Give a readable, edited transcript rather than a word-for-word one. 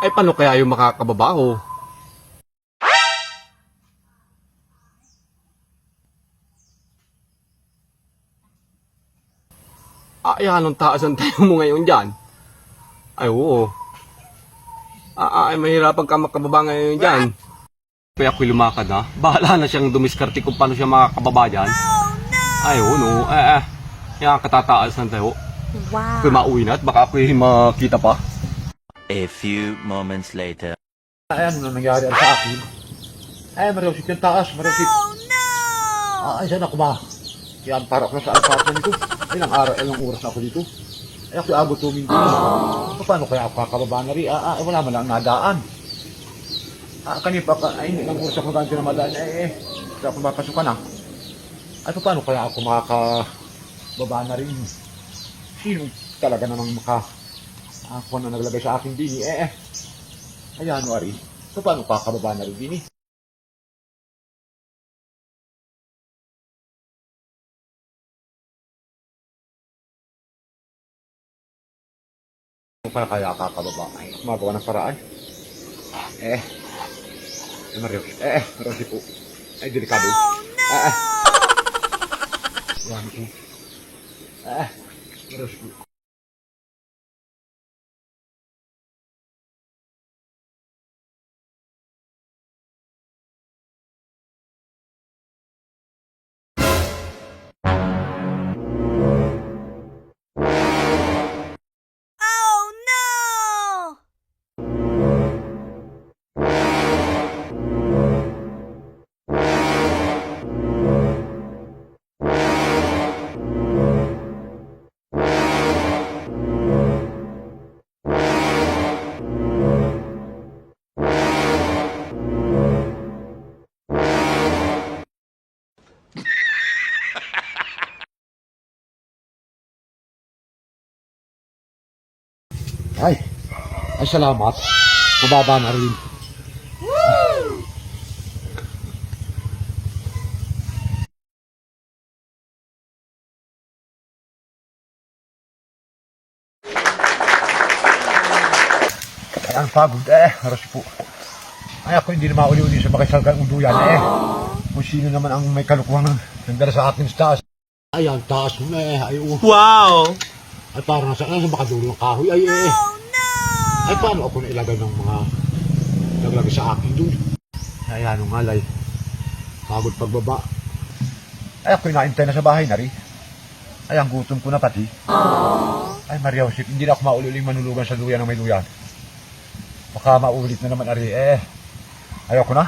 Ay, paano kaya yung makakababaho? Ay, anong taas ang tayo mo ngayon dyan? Ay, oo. Ay, mahirapan ka makababa ngayon dyan. Kaya ako'y lumakad na. Bahala na siyang dumiskarte kung paano siya makakababa dyan. Ay, oo, no. Kaya katataas ng tayo. Wow. Ako'y mauwi na at baka ako'y makita pa. A few moments later. Ay, ano na nangyari sa akin? Ay, marosit yung taas, marosit. Ay, saan ako ba? Yan, para ako na sa apartment ko. Ilang araw, ilang oras na ako dito. Ay, ako abot 2 minuto. Paano kaya ako kakababa na rin? Wala man lang nadaan. Kanina pa, ay, ilang oras ako ganti na madaan. Kaya ako mapasukan na. Ay, paano kaya ako makakababa na rin? Sino talaga namang ako na naglagay sa aking dini? Ayan, Wari. Paano kakababa na rin dini? Para kaya kakababa ay magawa ng paraan. Mario. Mario po. Ay, delikado. Yan po. Mario po. Oh no! Ay, salamat. Mababa na rin. Ay, ang pagod haras po. Ay, ako hindi na mauli-uli sa makisalgang unduyan Kung sino naman ang may kalukuhan ng nagdala sa atin sa taas. Ay, ang taas mo Wow! Ay, parang nasa makadulo ng kahoy. Ay, paano ako nailagay ng mga naglagay sa akin dun? Ay, ano nga, lay. Pagod pagbaba. Ay, ako'y naintay na sa bahay na rin. Ay, ang gutom ko na pati. Ay, Maria Josep, hindi na ako mauliling manulugan sa luya ng may luyan. Baka maulit na naman, Ari. Ayoko na.